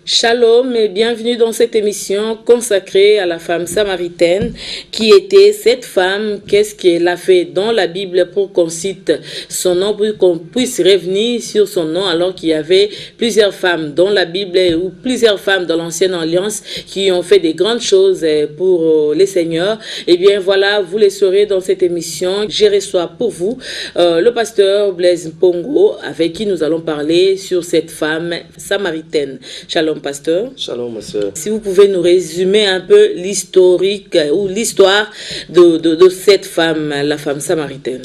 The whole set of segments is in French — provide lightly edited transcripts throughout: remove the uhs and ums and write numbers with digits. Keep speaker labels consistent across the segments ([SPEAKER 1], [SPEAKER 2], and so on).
[SPEAKER 1] Shalom et bienvenue dans cette émission consacrée à la femme samaritaine. Qui était cette femme? Qu'est-ce qu'elle a fait dans la Bible pour qu'on cite son nom, pour qu'on puisse revenir sur son nom, alors qu'il y avait plusieurs femmes dans la Bible ou plusieurs femmes dans l'Ancienne Alliance qui ont fait des grandes choses pour les seigneurs. Eh bien voilà, vous les saurez dans cette émission. Je reçois pour vous le pasteur Blaise Mpongo, avec qui nous allons parler sur cette femme samaritaine. Shalom pasteur.
[SPEAKER 2] Shalom ma soeur.
[SPEAKER 1] Si vous pouvez nous résumer un peu l'historique ou l'histoire de cette femme, la femme samaritaine.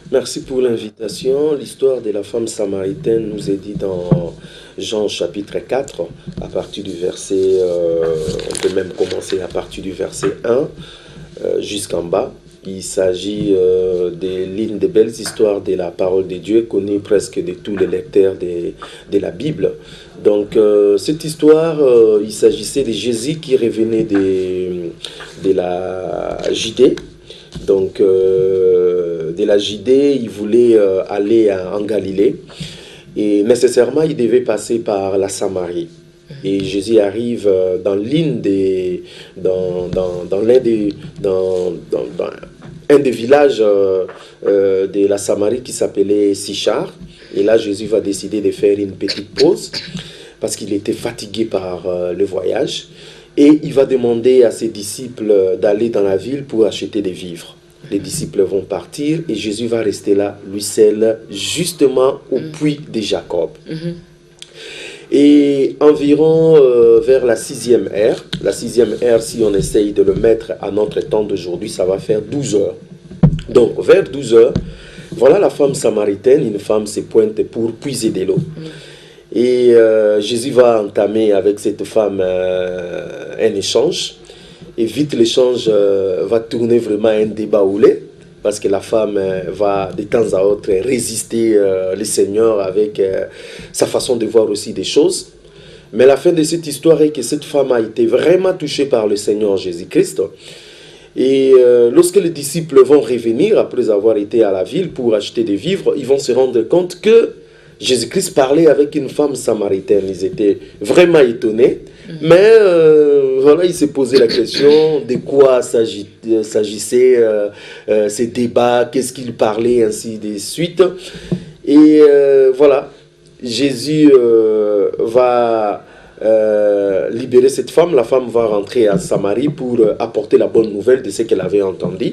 [SPEAKER 2] Merci pour l'invitation. L'histoire de la femme samaritaine nous est dit dans Jean chapitre 4, à partir du verset, on peut même commencer à partir du verset 1 jusqu'en bas. Il s'agit de belles histoires de la parole de Dieu, connues presque de tous les lecteurs de la Bible. Donc, cette histoire, il s'agissait de Jésus qui revenait de la Judée. Donc, de la Judée, il voulait aller en Galilée. Et nécessairement, il devait passer par la Samarie. Et Jésus arrive dans un des villages de la Samarie qui s'appelait Sichar. Et là, Jésus va décider de faire une petite pause parce qu'il était fatigué par le voyage. Et il va demander à ses disciples d'aller dans la ville pour acheter des vivres. Les disciples vont partir et Jésus va rester là, lui seul, justement au puits de Jacob. Et environ vers la 6e ère, si on essaye de le mettre à notre temps d'aujourd'hui, ça va faire 12 heures. Donc vers 12 heures, voilà la femme samaritaine, une femme se pointe pour puiser de l'eau. Et Jésus va entamer avec cette femme un échange. Et vite l'échange va tourner vraiment à un débat houlé. Parce que la femme va de temps à autre résister le Seigneur avec sa façon de voir aussi des choses. Mais la fin de cette histoire est que cette femme a été vraiment touchée par le Seigneur Jésus-Christ. Et lorsque les disciples vont revenir, après avoir été à la ville pour acheter des vivres, ils vont se rendre compte que Jésus-Christ parlait avec une femme samaritaine. Ils étaient vraiment étonnés. Mais voilà, il s'est posé la question de quoi s'agissait ces débats, qu'est-ce qu'il parlait, ainsi de suite. Et voilà, Jésus va libérer cette femme. La femme va rentrer à Samarie pour apporter la bonne nouvelle de ce qu'elle avait entendu.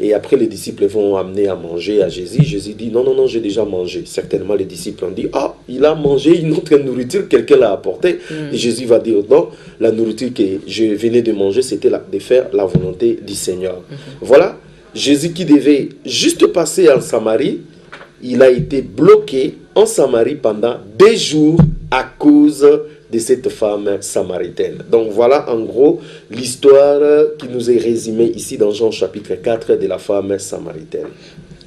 [SPEAKER 2] Et après, les disciples vont amener à manger à Jésus. Jésus dit, non, j'ai déjà mangé. Certainement, les disciples ont dit, il a mangé une autre nourriture, quelqu'un l'a apportée. Et Jésus va dire, non, la nourriture que je venais de manger, c'était de faire la volonté du Seigneur. Voilà, Jésus qui devait juste passer en Samarie, il a été bloqué en Samarie pendant 2 jours à cause de cette femme samaritaine. Donc voilà en gros l'histoire qui nous est résumée ici dans Jean chapitre 4 de la femme samaritaine.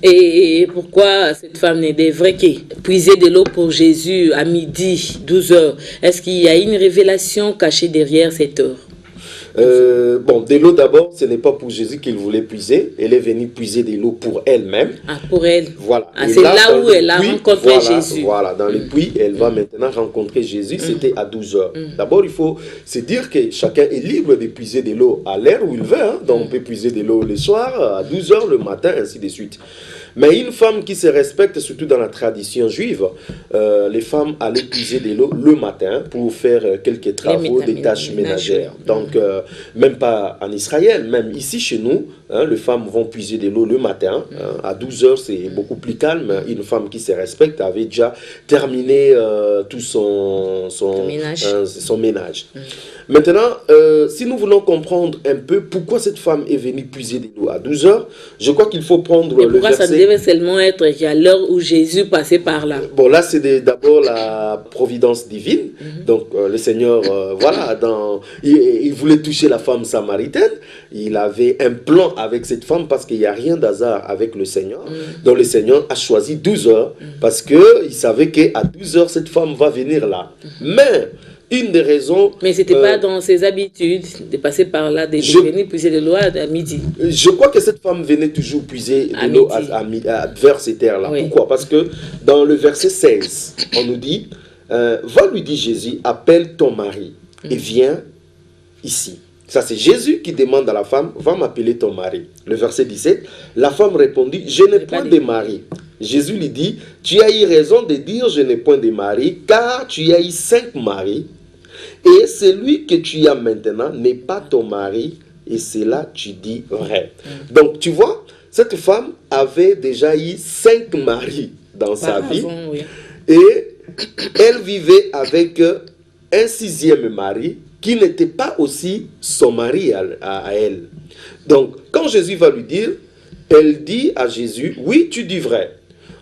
[SPEAKER 1] Et pourquoi cette femme ne devrait que puiser de l'eau pour Jésus à midi, 12 heures? Est-ce qu'il y a une révélation cachée derrière cette heure?
[SPEAKER 2] De l'eau d'abord, ce n'est pas pour Jésus qu'il voulait puiser. Elle est venue puiser de l'eau pour elle-même.
[SPEAKER 1] Pour elle.
[SPEAKER 2] Voilà.
[SPEAKER 1] C'est là où elle a rencontré Jésus.
[SPEAKER 2] Voilà, dans le puits, elle va maintenant rencontrer Jésus. C'était à 12 heures. D'abord, il faut se dire que chacun est libre de puiser de l'eau à l'heure où il veut. Donc, on peut puiser de l'eau le soir, à 12 heures, le matin, ainsi de suite. Mais une femme qui se respecte, surtout dans la tradition juive, les femmes allaient puiser de l'eau le matin pour faire quelques travaux, des tâches ménagères. Donc, même pas en Israël, même ici chez nous, les femmes vont puiser de l'eau le matin. À 12 heures, c'est beaucoup plus calme. Une femme qui se respecte avait déjà terminé tout son ménage. Maintenant, si nous voulons comprendre un peu pourquoi cette femme est venue puiser de l'eau à 12 heures, je crois qu'il faut prendre le verset.
[SPEAKER 1] Ça devait seulement être à l'heure où Jésus passait par là.
[SPEAKER 2] Bon, là, c'est d'abord la providence divine. Donc, le Seigneur, il voulait toucher la femme samaritaine. Il avait un plan avec cette femme parce qu'il n'y a rien d'hasard avec le Seigneur. Donc, le Seigneur a choisi 12 heures parce qu'il savait qu'à 12 heures, cette femme va venir là. Mais une des raisons...
[SPEAKER 1] Mais ce n'était pas dans ses habitudes de passer par là, de venir puiser de l'eau à midi.
[SPEAKER 2] Je crois que cette femme venait toujours puiser de l'eau vers ces terres-là. Oui. Pourquoi? Parce que dans le verset 16, on nous dit, va lui dire Jésus, appelle ton mari et viens ici. Ça, c'est Jésus qui demande à la femme, va m'appeler ton mari. Le verset 17, la femme répondit, je n'ai point de mari. Jésus lui dit, tu as eu raison de dire, je n'ai point de mari, car tu as eu 5 maris, et celui que tu as maintenant n'est pas ton mari, et cela tu dis vrai. Donc, tu vois, cette femme avait déjà eu 5 maris dans sa vie,
[SPEAKER 1] oui.
[SPEAKER 2] Et elle vivait avec un 6e mari, qui n'était pas aussi son mari à elle. Donc, quand Jésus va lui dire, elle dit à Jésus, oui, tu dis vrai.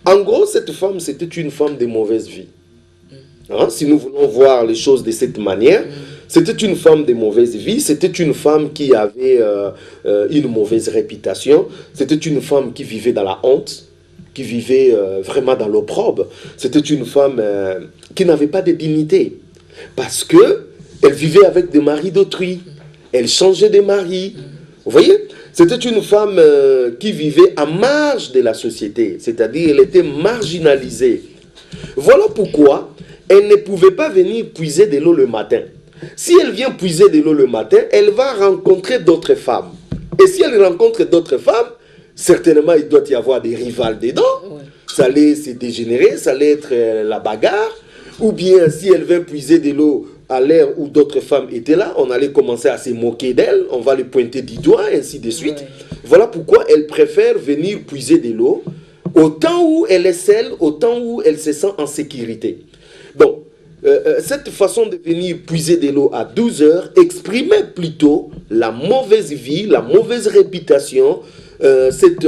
[SPEAKER 2] En gros, cette femme, c'était une femme de mauvaise vie. Hein? Si nous voulons voir les choses de cette manière, c'était une femme de mauvaise vie, c'était une femme qui avait une mauvaise réputation, c'était une femme qui vivait dans la honte, qui vivait vraiment dans l'opprobre. C'était une femme qui n'avait pas de dignité, parce que elle vivait avec des maris d'autrui. Elle changeait de mari. Vous voyez? C'était une femme qui vivait à marge de la société. C'est-à-dire, elle était marginalisée. Voilà pourquoi elle ne pouvait pas venir puiser de l'eau le matin. Si elle vient puiser de l'eau le matin, elle va rencontrer d'autres femmes. Et si elle rencontre d'autres femmes, certainement, il doit y avoir des rivales dedans. Ça allait se dégénérer, ça allait être la bagarre. Ou bien, si elle vient puiser de l'eau à l'ère où d'autres femmes étaient là, on allait commencer à se moquer d'elle, on va les pointer du doigt, ainsi de suite. Voilà pourquoi elle préfère venir puiser de l'eau au temps où elle est seule, au temps où elle se sent en sécurité. Donc, cette façon de venir puiser de l'eau à 12 heures exprimait plutôt la mauvaise vie, la mauvaise réputation, cette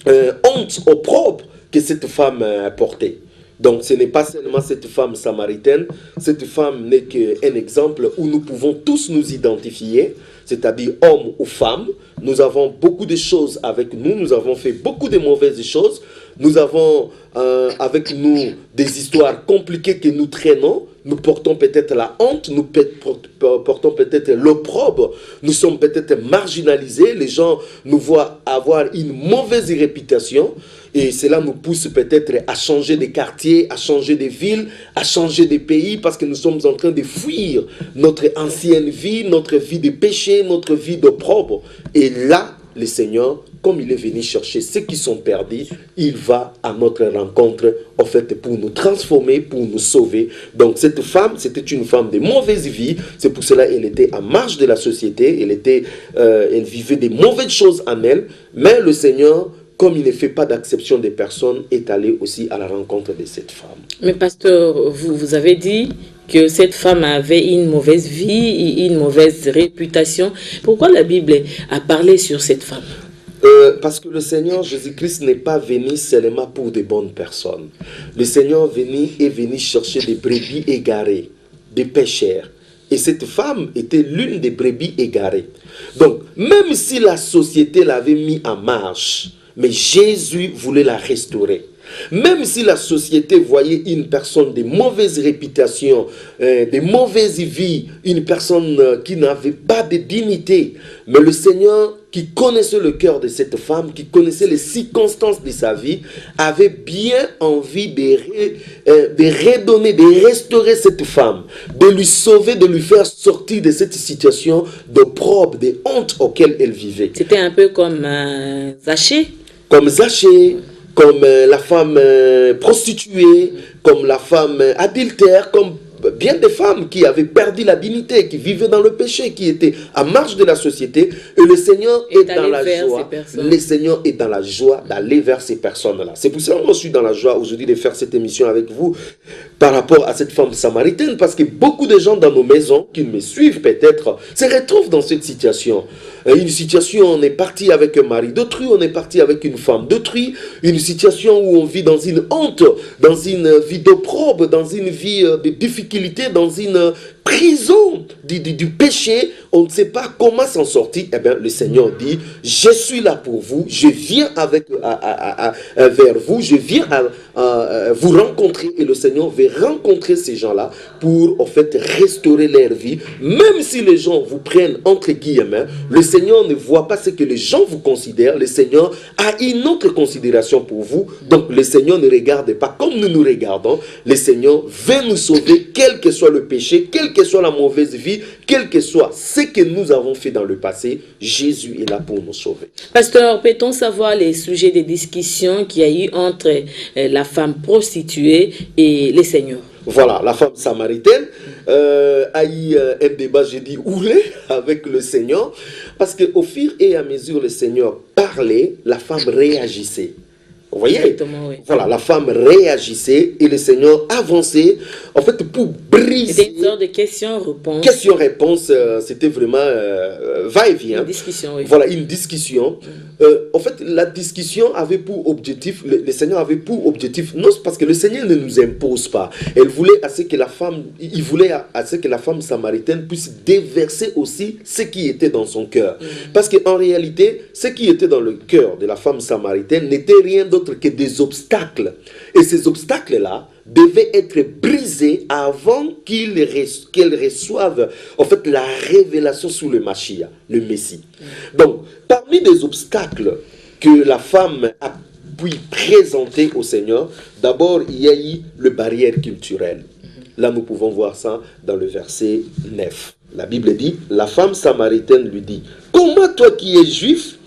[SPEAKER 2] honte opprobre que cette femme portait. Donc ce n'est pas seulement cette femme samaritaine, cette femme n'est qu'un exemple où nous pouvons tous nous identifier, c'est-à-dire hommes ou femmes. Nous avons beaucoup de choses avec nous, nous avons fait beaucoup de mauvaises choses, nous avons avec nous des histoires compliquées que nous traînons, nous portons peut-être la honte, nous portons peut-être l'opprobre, nous sommes peut-être marginalisés, les gens nous voient avoir une mauvaise réputation. Et cela nous pousse peut-être à changer de quartier, à changer de ville, à changer de pays, parce que nous sommes en train de fuir notre ancienne vie, notre vie de péché, notre vie d'opprobre. Et là, le Seigneur, comme il est venu chercher ceux qui sont perdus, il va à notre rencontre, en fait, pour nous transformer, pour nous sauver. Donc cette femme, c'était une femme de mauvaise vie, c'est pour cela qu'elle était à marge de la société, elle vivait des mauvaises choses en elle, mais le Seigneur, comme il ne fait pas d'acception des personnes, est allé aussi à la rencontre de cette femme.
[SPEAKER 1] Mais pasteur, vous avez dit que cette femme avait une mauvaise vie, une mauvaise réputation. Pourquoi la Bible a parlé sur cette femme?
[SPEAKER 2] Parce que le Seigneur Jésus-Christ n'est pas venu seulement pour de bonnes personnes. Le Seigneur est venu chercher des brebis égarées, des pécheurs. Et cette femme était l'une des brebis égarées. Donc, même si la société l'avait mis en marche, mais Jésus voulait la restaurer. Même si la société voyait une personne de mauvaise réputation, de mauvaise vie, une personne qui n'avait pas de dignité, mais le Seigneur, qui connaissait le cœur de cette femme, qui connaissait les circonstances de sa vie, avait bien envie de redonner, de restaurer cette femme, de lui sauver, de lui faire sortir de cette situation d'opprobre, de honte auquel elle vivait.
[SPEAKER 1] C'était un peu comme Zachée.
[SPEAKER 2] Comme Zachée, comme la femme prostituée, comme la femme adultère, comme bien des femmes qui avaient perdu la dignité, qui vivaient dans le péché, qui étaient à marge de la société. Et le Seigneur est dans la joie. Le Seigneur est dans la joie d'aller vers ces personnes-là. C'est pour ça que moi je suis dans la joie aujourd'hui de faire cette émission avec vous par rapport à cette femme samaritaine, parce que beaucoup de gens dans nos maisons qui me suivent peut-être se retrouvent dans cette situation. Une situation, on est parti avec un mari d'autrui, on est parti avec une femme d'autrui, une situation où on vit dans une honte, dans une vie d'opprobre, dans une vie de difficulté, dans une prison du péché, on ne sait pas comment s'en sortir. Eh bien, le Seigneur dit, je suis là pour vous, je viens vers vous, je viens vous rencontrer, et le Seigneur veut rencontrer ces gens-là pour, en fait, restaurer leur vie. Même si les gens vous prennent entre guillemets, le Seigneur Seigneur ne voit pas ce que les gens vous considèrent. Le Seigneur a une autre considération pour vous. Donc le Seigneur ne regarde pas comme nous nous regardons. Le Seigneur veut nous sauver, quel que soit le péché, quelle que soit la mauvaise vie, quel que soit ce que nous avons fait dans le passé. Jésus est là pour nous sauver.
[SPEAKER 1] Pasteur, peut-on savoir les sujets de discussion qu'il y a eu entre la femme prostituée et le Seigneur?
[SPEAKER 2] Voilà, la femme samaritaine a eu un débat, j'ai dit, oulé avec le Seigneur, parce qu'au fur et à mesure le Seigneur parlait, la femme réagissait. Vous voyez?
[SPEAKER 1] Oui.
[SPEAKER 2] Voilà, la femme réagissait et le Seigneur avançait, en fait, pour briser.
[SPEAKER 1] C'était une sorte de question-réponse.
[SPEAKER 2] Question-réponse, c'était vraiment va-et-vient.
[SPEAKER 1] Une discussion, oui.
[SPEAKER 2] Voilà, une discussion. En fait, la discussion avait pour objectif, le Seigneur avait pour objectif, non, c'est parce que le Seigneur ne nous impose pas. Il voulait à ce que la femme samaritaine puisse déverser aussi ce qui était dans son cœur. Parce qu'en réalité, ce qui était dans le cœur de la femme samaritaine n'était rien d'autre que des obstacles. Et ces obstacles-là devaient être brisés avant qu'elle reçoive en fait la révélation sur le Mashiach, le Messie. Donc, parmi les obstacles que la femme a pu présenter au Seigneur, d'abord, il y a eu le barrière culturelle. Là, nous pouvons voir ça dans le verset 9. La Bible dit, la femme samaritaine lui dit, « Comment toi qui es juif,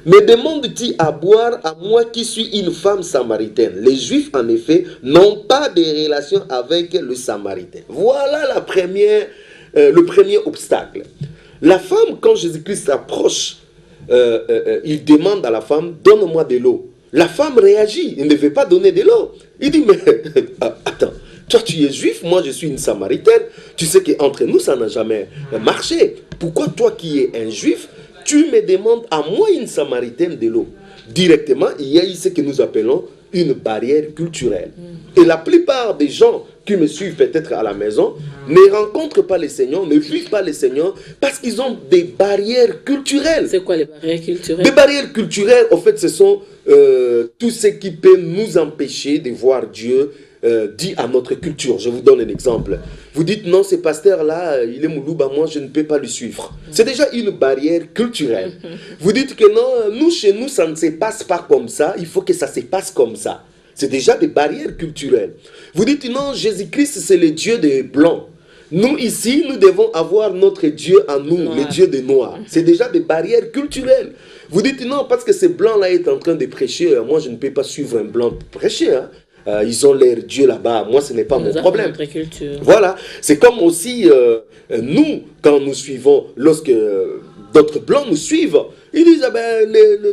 [SPEAKER 2] me demandes-tu à boire à moi qui suis une femme samaritaine? » Les Juifs, en effet, n'ont pas de relation avec le Samaritain. Voilà le premier obstacle. La femme, quand Jésus-Christ s'approche, il demande à la femme, « Donne-moi de l'eau. » La femme réagit, il ne veut pas donner de l'eau. Il dit, « Mais attends, toi tu es juif, moi je suis une samaritaine. Tu sais qu'entre nous, ça n'a jamais marché. Pourquoi toi qui es un juif, tu me demandes à moi, une samaritaine, de l'eau? » Directement, il y a eu ce que nous appelons une barrière culturelle. Et la plupart des gens qui me suivent peut-être à la maison ne rencontrent pas les Seigneurs, ne vivent pas les Seigneurs parce qu'ils ont des barrières culturelles.
[SPEAKER 1] C'est quoi les barrières culturelles?
[SPEAKER 2] Des barrières culturelles, en fait, ce sont tout ce qui peut nous empêcher de voir Dieu dit à notre culture. Je vous donne un exemple. Vous dites, non, ce pasteur-là, il est Moulouba, moi, je ne peux pas le suivre. C'est déjà une barrière culturelle. Vous dites que non, nous, chez nous, ça ne se passe pas comme ça, il faut que ça se passe comme ça. C'est déjà des barrières culturelles. Vous dites, non, Jésus-Christ, c'est le Dieu des Blancs. Nous, ici, nous devons avoir notre Dieu en nous, le Dieu des Noirs. C'est déjà des barrières culturelles. Vous dites, non, parce que ce Blanc-là est en train de prêcher, moi, je ne peux pas suivre un Blanc prêcher, hein. Ils ont leur Dieu là-bas. Moi, ce n'est pas mon problème. Voilà. C'est comme aussi nous, quand nous suivons, lorsque d'autres Blancs nous suivent, ils disent, ah ben,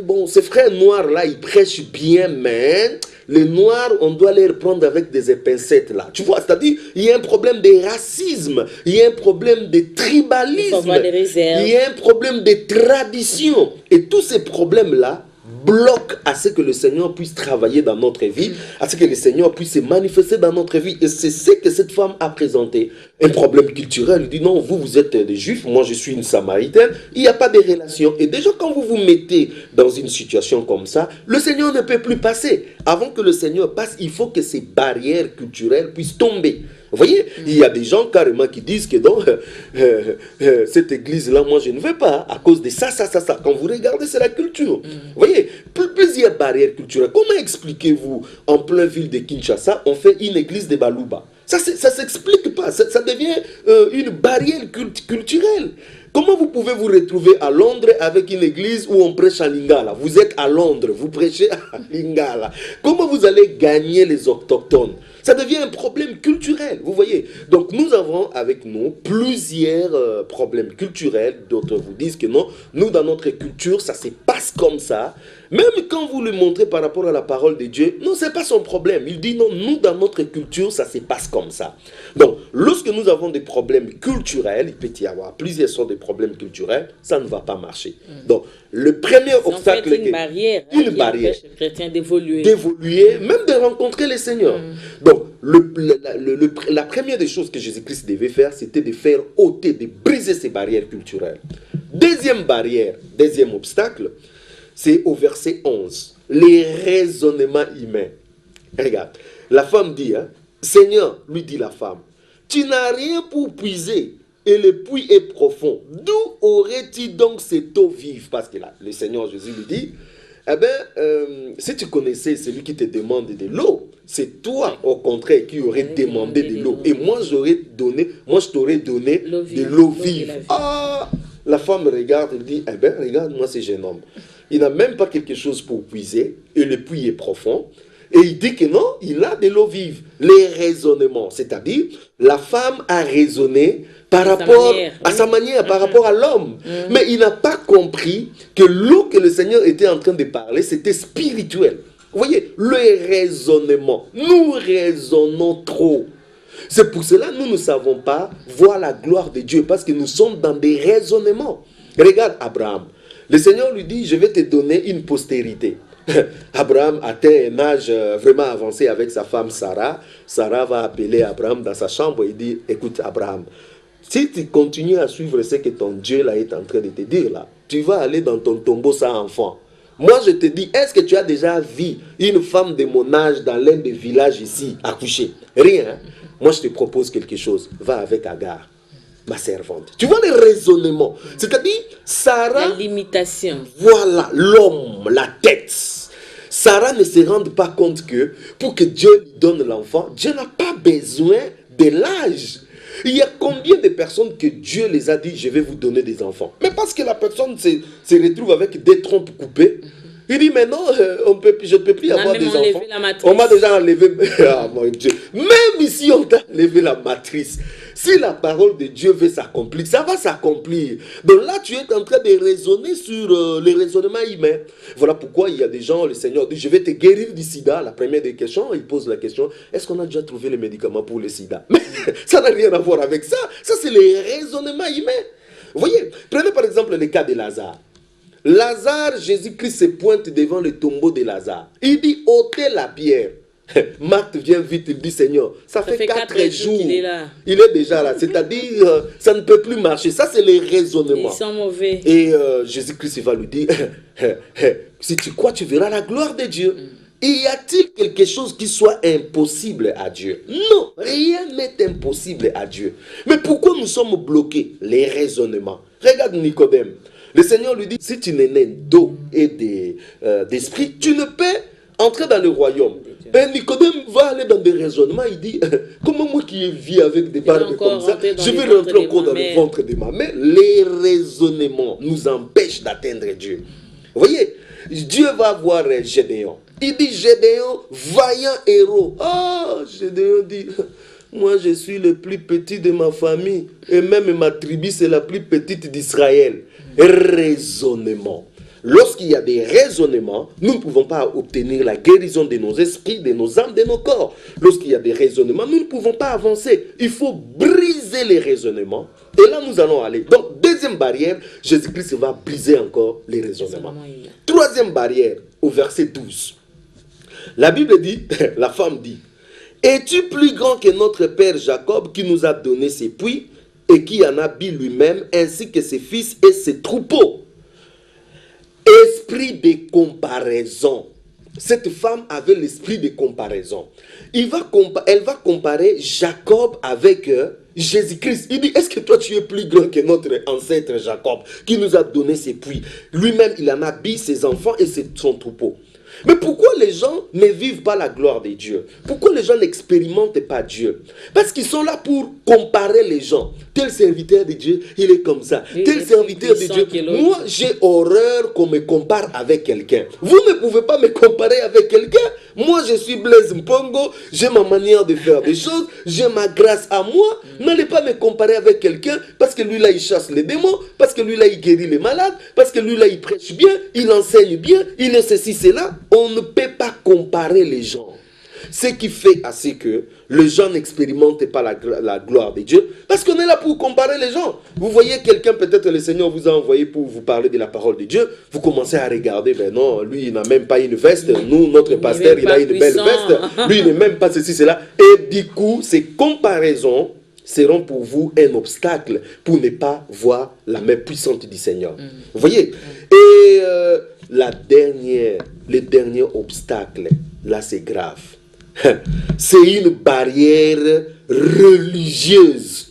[SPEAKER 2] bon, ces frères noirs là, ils prêchent bien, mais les noirs, on doit les prendre avec des pincettes là. Tu vois, c'est-à-dire, il y a un problème de racisme, il y a un problème de tribalisme, il y a un problème de tradition. Et tous ces problèmes-là bloque à ce que le Seigneur puisse travailler dans notre vie, à ce que le Seigneur puisse se manifester dans notre vie. Et c'est ce que cette femme a présenté. Un problème culturel. Il dit non, vous êtes des Juifs, moi je suis une Samaritaine. Il n'y a pas de relation. Et déjà quand vous vous mettez dans une situation comme ça, le Seigneur ne peut plus passer. Avant que le Seigneur passe, il faut que ces barrières culturelles puissent tomber. Vous voyez, il y a des gens carrément qui disent que donc, cette église-là, moi je ne veux pas, à cause de ça. Quand vous regardez, c'est la culture. Vous voyez, plusieurs barrières culturelles. Comment expliquez-vous, en plein ville de Kinshasa, on fait une église de Balouba? Ça ne s'explique pas, ça devient une barrière culturelle. Comment vous pouvez vous retrouver à Londres avec une église où on prêche à Lingala? Vous êtes à Londres, vous prêchez à Lingala. Comment vous allez gagner les autochtones? Ça devient un problème culturel, vous voyez. Donc nous avons avec nous plusieurs problèmes culturels. D'autres vous disent que non, nous dans notre culture, ça se passe comme ça. Même quand vous le montrez par rapport à la parole de Dieu, non, ce n'est pas son problème. Il dit non, nous dans notre culture, ça se passe comme ça. Donc, lorsque nous avons des problèmes culturels, il peut y avoir plusieurs sortes de problèmes culturels, ça ne va pas marcher. Donc, le premier obstacle...
[SPEAKER 1] C'est une barrière.
[SPEAKER 2] Une barrière.
[SPEAKER 1] Qui empêche le chrétien d'évoluer.
[SPEAKER 2] D'évoluer, même de rencontrer le Seigneur. Donc, la première des choses que Jésus-Christ devait faire, c'était de faire ôter, de briser ces barrières culturelles. Deuxième barrière, deuxième obstacle, c'est au verset 11. Les raisonnements humains. Regarde, la femme dit, hein, Seigneur, lui dit la femme, tu n'as rien pour puiser et le puits est profond. D'où aurait-il donc cette eau vive? Parce que là, le Seigneur Jésus lui dit, eh bien, si tu connaissais celui qui te demande de l'eau, c'est toi, au contraire, qui aurais demandé de l'eau. Et moi, je t'aurais donné de l'eau vive. Ah, la femme regarde et dit, eh bien, regarde-moi ce jeune homme. Il n'a même pas quelque chose pour puiser, et le puits est profond. Et il dit que non, il a de l'eau vive. Les raisonnements, c'est-à-dire, la femme a raisonné par rapport à sa manière, par rapport à l'homme. Mais il n'a pas compris que l'eau que le Seigneur était en train de parler, c'était spirituel. Vous voyez, le raisonnement. Nous raisonnons trop. C'est pour cela que nous ne savons pas voir la gloire de Dieu, parce que nous sommes dans des raisonnements. Regarde Abraham. Le Seigneur lui dit, je vais te donner une postérité. Abraham atteint un âge vraiment avancé avec sa femme Sarah. Sarah va appeler Abraham dans sa chambre et dit, écoute Abraham, si tu continues à suivre ce que ton Dieu là est en train de te dire là, tu vas aller dans ton tombeau sans enfant. Moi je te dis, est-ce que tu as déjà vu une femme de mon âge dans l'un des villages ici accoucher? Rien. Hein? Moi je te propose quelque chose. Va avec Agar, ma servante. Tu vois le raisonnement. C'est-à-dire, Sarah...
[SPEAKER 1] La limitation.
[SPEAKER 2] Voilà, l'homme, la tête. Sarah ne se rend pas compte que pour que Dieu lui donne l'enfant, Dieu n'a pas besoin de l'âge. Il y a combien de personnes que Dieu les a dit, je vais vous donner des enfants. Mais parce que la personne se retrouve avec des trompes coupées. Il dit, mais non, je ne peux plus avoir des enfants. On m'a déjà enlevé. Ah, mon Dieu. Même ici, on t'a enlevé la matrice. Si la parole de Dieu veut s'accomplir, ça va s'accomplir. Donc là, tu es en train de raisonner sur les raisonnements humains. Voilà pourquoi il y a des gens, le Seigneur dit, je vais te guérir du sida. La première des questions, il pose la question, est-ce qu'on a déjà trouvé les médicaments pour le sida? Mais ça n'a rien à voir avec ça. Ça, c'est les raisonnements humains. Vous voyez, prenez par exemple le cas de Lazare. Lazare, Jésus-Christ se pointe devant le tombeau de Lazare. Il dit, ôtez la pierre. Marthe vient vite, il dit, Seigneur, ça fait 4 jours qu'il est là. Il est déjà là. C'est-à-dire, ça ne peut plus marcher. Ça, c'est les raisonnements.
[SPEAKER 1] Ils sont mauvais.
[SPEAKER 2] Et Jésus-Christ va lui dire, si tu crois, tu verras la gloire de Dieu. Y a-t-il quelque chose qui soit impossible à Dieu? Non, rien n'est impossible à Dieu. Mais pourquoi nous sommes bloqués? Les raisonnements. Regarde Nicodème. Le Seigneur lui dit, si tu n'es né d'eau et d'esprit, tu ne peux entrer dans le royaume. Ben Nicodème va aller dans des raisonnements, il dit, comment moi qui vis avec des barbes comme ça, je vais rentrer encore dans le ventre de ma mère. Les raisonnements nous empêchent d'atteindre Dieu. Vous voyez, Dieu va voir Gédéon. Il dit, Gédéon, vaillant héros. Ah, Gédéon dit, moi je suis le plus petit de ma famille, et même ma tribu c'est la plus petite d'Israël. Raisonnement. Lorsqu'il y a des raisonnements, nous ne pouvons pas obtenir la guérison de nos esprits, de nos âmes, de nos corps. Lorsqu'il y a des raisonnements, nous ne pouvons pas avancer. Il faut briser les raisonnements. Et là, nous allons aller. Donc, deuxième barrière, Jésus-Christ va briser encore les raisonnements. Troisième barrière, au verset 12. La Bible dit, la femme dit, es-tu plus grand que notre père Jacob qui nous a donné ses puits et qui en a bu lui-même, ainsi que ses fils et ses troupeaux? Esprit de comparaison. Cette femme avait l'esprit de comparaison. Elle va comparer Jacob avec Jésus-Christ. Il dit, est-ce que toi tu es plus grand que notre ancêtre Jacob qui nous a donné ses puits? Lui-même, il en a bu ses enfants et son troupeau. Mais pourquoi les gens ne vivent pas la gloire de Dieu? Pourquoi les gens n'expérimentent pas Dieu? Parce qu'ils sont là pour comparer les gens. Tel serviteur de Dieu, il est comme ça. Tel serviteur de Dieu. Moi, j'ai horreur qu'on me compare avec quelqu'un. Vous ne pouvez pas me comparer avec quelqu'un. Moi, je suis Blaise Mpongo. J'ai ma manière de faire des choses. J'ai ma grâce à moi. N'allez pas me comparer avec quelqu'un parce que lui là, il chasse les démons. Parce que lui là, il guérit les malades. Parce que lui là, il prêche bien. Il enseigne bien. Il est ceci, cela. On ne peut pas comparer les gens. Ce qui fait assez que les gens n'expérimentent pas la gloire de Dieu. Parce qu'on est là pour comparer les gens. Vous voyez quelqu'un, peut-être le Seigneur vous a envoyé pour vous parler de la parole de Dieu. Vous commencez à regarder, ben non, lui il n'a même pas une veste. Nous, notre pasteur, il a une belle veste. Lui, il n'est même pas ceci, cela. Et du coup, ces comparaisons seront pour vous un obstacle pour ne pas voir la main puissante du Seigneur. Vous voyez? Et le dernier obstacle, là c'est grave. C'est une barrière religieuse.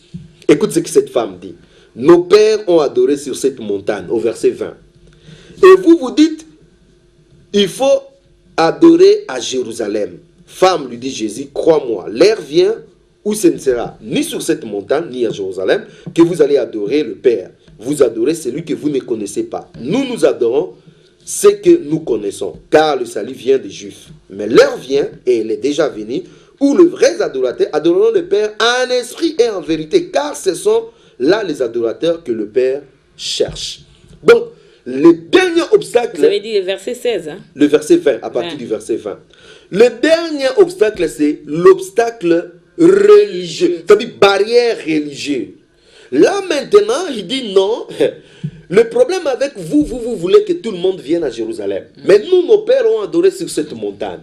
[SPEAKER 2] Écoute ce que cette femme dit. Nos pères ont adoré sur cette montagne, au verset 20. Et vous, vous dites, il faut adorer à Jérusalem. Femme, lui dit Jésus, crois-moi, l'heure vient où ce ne sera ni sur cette montagne, ni à Jérusalem, que vous allez adorer le Père. Vous adorez celui que vous ne connaissez pas. Nous, nous adorons ce que nous connaissons, car le salut vient des Juifs. Mais l'heure vient, et elle est déjà venue, où les vrais adorateurs adoreront le Père en esprit et en vérité, car ce sont là les adorateurs que le Père cherche. Donc, le dernier obstacle...
[SPEAKER 1] Vous avez dit le verset 16. Hein?
[SPEAKER 2] Le verset 20, à partir du verset 20. Le dernier obstacle, c'est l'obstacle religieux, c'est-à-dire barrière religieuse. Là, maintenant, il dit non. Le problème avec vous, vous voulez que tout le monde vienne à Jérusalem. Mais nous, nos pères ont adoré sur cette montagne.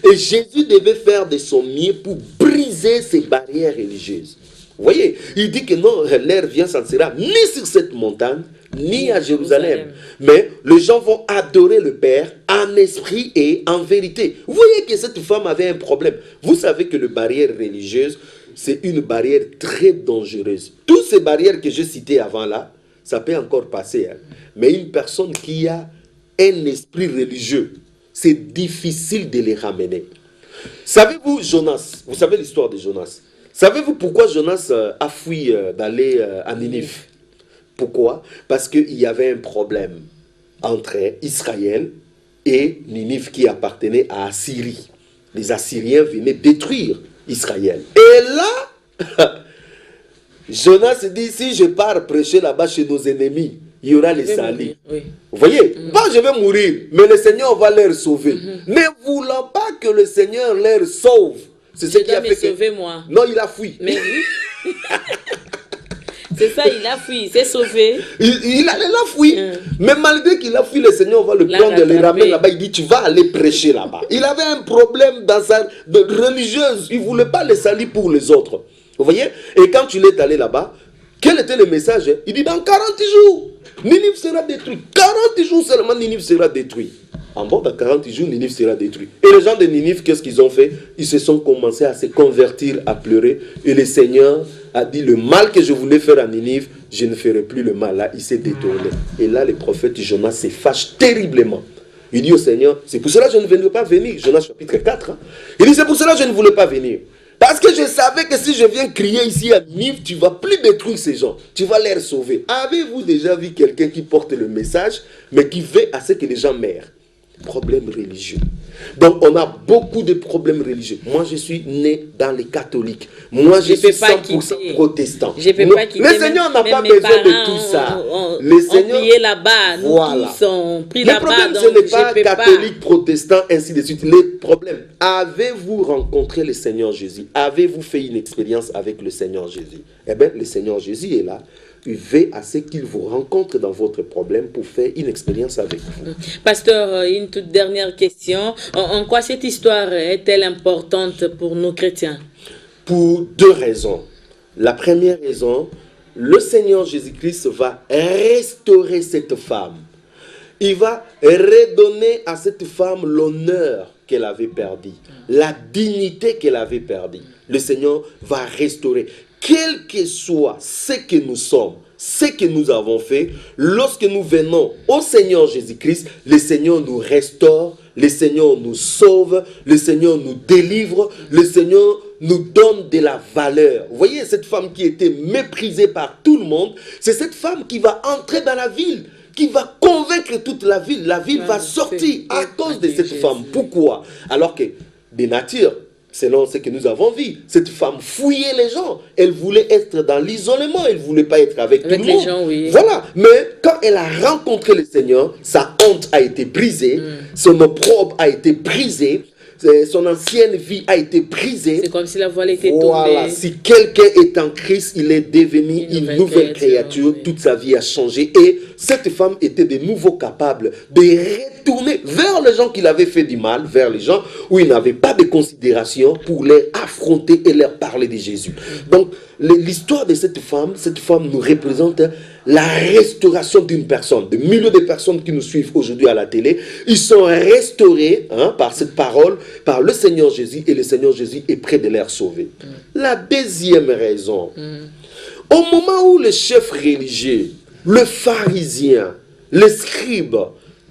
[SPEAKER 2] Et Jésus devait faire de son mieux pour briser ces barrières religieuses. Vous voyez, il dit que non, l'heure vient, ça ne sera ni sur cette montagne, ni à Jérusalem. Mais les gens vont adorer le Père en esprit et en vérité. Vous voyez que cette femme avait un problème. Vous savez que la barrière religieuse, c'est une barrière très dangereuse. Toutes ces barrières que j'ai citées avant là, ça peut encore passer. Hein. Mais une personne qui a un esprit religieux, c'est difficile de les ramener. Savez-vous, Jonas, vous savez l'histoire de Jonas. Savez-vous pourquoi Jonas a fui d'aller à Ninive? Pourquoi? Parce qu'il y avait un problème entre Israël et Ninive qui appartenait à Assyrie. Les Assyriens venaient détruire Israël. Et là, Jonas se dit, si je pars prêcher là-bas chez nos ennemis, il y aura les salis. Oui. Vous voyez, pas je vais mourir, mais le Seigneur va les sauver. Ne voulant pas que le Seigneur les sauve, c'est ce qui a fait que...
[SPEAKER 1] moi.
[SPEAKER 2] Non, il a fui.
[SPEAKER 1] Mais oui. C'est ça, il a fui, il s'est sauvé.
[SPEAKER 2] Il a fui. Mais malgré qu'il a fui, le Seigneur va le prendre, le ramener là-bas. Il dit, tu vas aller prêcher là-bas. Il avait un problème dans sa religieuse. Il ne voulait pas le salut pour les autres. Vous voyez? Et quand il est allé là-bas, quel était le message? Il dit, dans 40 jours, Ninive sera détruit. 40 jours seulement, Ninive sera détruit. En bon, dans 40 jours, Ninive sera détruit. Et les gens de Ninive, qu'est-ce qu'ils ont fait? Ils se sont commencés à se convertir, à pleurer. Et le Seigneur a dit, le mal que je voulais faire à Ninive, je ne ferai plus le mal. Là, il s'est détourné. Et là, le prophète Jonas se fâche terriblement. Il dit au Seigneur, c'est pour cela que je ne voulais pas venir. Jonas chapitre 4. Hein. Il dit, c'est pour cela que je ne voulais pas venir. Parce que je savais que si je viens crier ici à Ninive, tu ne vas plus détruire ces gens. Tu vas les sauver. Avez-vous déjà vu quelqu'un qui porte le message, mais qui veut à ce que les gens meurent? Problème religieux. Donc on a beaucoup de problèmes religieux. Moi je suis né dans les catholiques. Moi je suis 100% protestant.
[SPEAKER 1] Je peux pas quitter.
[SPEAKER 2] Le Seigneur n'a pas besoin de tout ça.
[SPEAKER 1] Le Seigneur a prié là-bas. Nous tous on prie là-bas.
[SPEAKER 2] Le problème ce n'est pas catholique, protestant, ainsi de suite. Le problème, avez-vous rencontré le Seigneur Jésus? Avez-vous fait une expérience avec le Seigneur Jésus? Eh bien le Seigneur Jésus est là. Il veut à ce qu'il vous rencontre dans votre problème pour faire une expérience avec vous.
[SPEAKER 1] Pasteur, une toute dernière question. En quoi cette histoire est-elle importante pour nos chrétiens?
[SPEAKER 2] Pour deux raisons. La première raison, le Seigneur Jésus-Christ va restaurer cette femme. Il va redonner à cette femme l'honneur qu'elle avait perdu, la dignité qu'elle avait perdue. Le Seigneur va restaurer. Quel que soit ce que nous sommes, ce que nous avons fait, lorsque nous venons au Seigneur Jésus-Christ, le Seigneur nous restaure, le Seigneur nous sauve, le Seigneur nous délivre, le Seigneur nous donne de la valeur. Vous voyez, cette femme qui était méprisée par tout le monde, c'est cette femme qui va entrer dans la ville, qui va convaincre toute la ville. La ville va sortir à cause de cette femme. Pourquoi? Alors que, de nature, selon ce que nous avons vu, cette femme fouillait les gens. Elle voulait être dans l'isolement. Elle ne voulait pas être avec tout le monde.
[SPEAKER 1] Gens, oui.
[SPEAKER 2] Voilà. Mais quand elle a rencontré le Seigneur, sa honte a été brisée. Son opprobre a été brisé. Son ancienne vie a été brisée.
[SPEAKER 1] C'est comme si la voile était
[SPEAKER 2] voilà.
[SPEAKER 1] tombée.
[SPEAKER 2] Si quelqu'un est en Christ, il est devenu une nouvelle créature. Oui. Toute sa vie a changé. Et cette femme était de nouveau capable de retourner vers les gens qui l'avaient fait du mal, vers les gens où il n'avait pas de considération pour les affronter et leur parler de Jésus. Donc, l'histoire de cette femme nous représente la restauration d'une personne. Des milliers de personnes qui nous suivent aujourd'hui à la télé, ils sont restaurés par cette parole, par le Seigneur Jésus, et le Seigneur Jésus est prêt de les sauver. La deuxième raison, Au moment où le chef religieux, le pharisien, le scribe,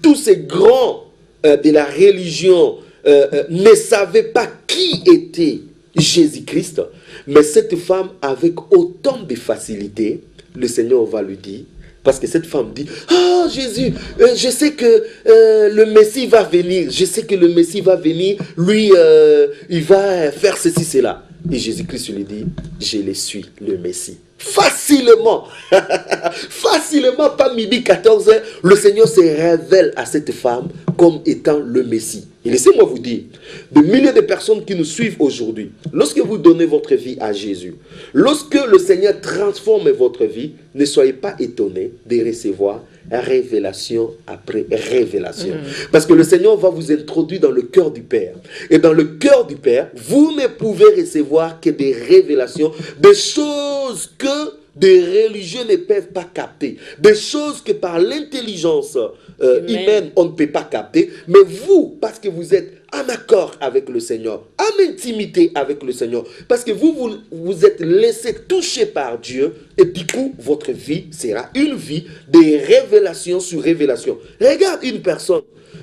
[SPEAKER 2] tous ces grands de la religion ne savaient pas qui était Jésus-Christ, mais cette femme, avec autant de facilité, le Seigneur va lui dire, parce que cette femme dit, ah Jésus, je sais que le Messie va venir, je sais que le Messie va venir, lui, il va faire ceci, cela. Et Jésus-Christ lui dit, je le suis, le Messie. Facilement, facilement, pas midi 14h, le Seigneur se révèle à cette femme comme étant le Messie. Et laissez-moi vous dire, de milliers de personnes qui nous suivent aujourd'hui, lorsque vous donnez votre vie à Jésus, lorsque le Seigneur transforme votre vie, ne soyez pas étonnés de recevoir révélation après révélation. Parce que le Seigneur va vous introduire dans le cœur du Père. Et dans le cœur du Père, vous ne pouvez recevoir que des révélations, des choses que des religieux ne peuvent pas capter, des choses que par l'intelligence humaine, on ne peut pas capter. Mais vous, parce que vous êtes en accord avec le Seigneur, en intimité avec le Seigneur, parce que vous êtes laissé toucher par Dieu, et du coup, votre vie sera une vie de révélation sur révélation. Regarde une personne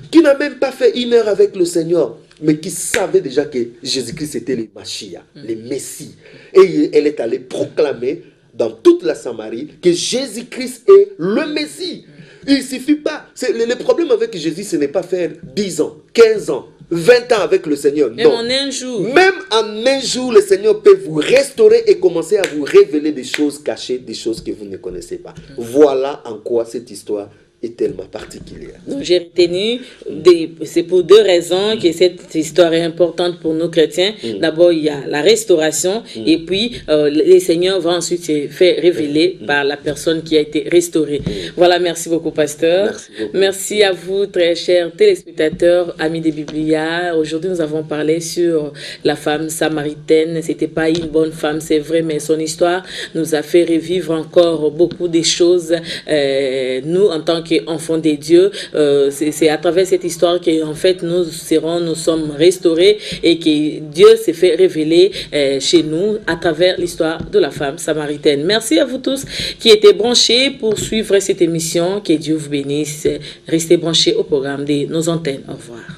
[SPEAKER 2] qui n'a même pas fait 1 heure avec le Seigneur, mais qui savait déjà que Jésus-Christ était le Mashiach, le Messie. Et elle est allée proclamer dans toute la Samarie que Jésus-Christ est le Messie. Il ne suffit pas. Le problème avec Jésus, ce n'est pas faire 10 ans, 15 ans, 20 ans avec le Seigneur.
[SPEAKER 1] Même en un jour.
[SPEAKER 2] Même en un jour, le Seigneur peut vous restaurer et commencer à vous révéler des choses cachées, des choses que vous ne connaissez pas. Voilà en quoi cette histoire est tellement particulière.
[SPEAKER 1] Donc j'ai retenu, c'est pour 2 raisons que cette histoire est importante pour nous chrétiens. D'abord, il y a la restauration et puis le Seigneur va ensuite se faire révéler par la personne qui a été restaurée. Voilà, merci beaucoup, pasteur.
[SPEAKER 2] Merci beaucoup.
[SPEAKER 1] Merci à vous, très chers téléspectateurs, amis des Biblia. Aujourd'hui, nous avons parlé sur la femme samaritaine. C'était pas une bonne femme, c'est vrai, mais son histoire nous a fait revivre encore beaucoup de choses. Nous, en tant qu'enfants des dieux, c'est à travers cette histoire que en fait nous sommes restaurés et que Dieu s'est fait révéler chez nous à travers l'histoire de la femme samaritaine. Merci à vous tous qui étaient branchés pour suivre cette émission. Que Dieu vous bénisse. Restez branchés au programme de nos antennes. Au revoir.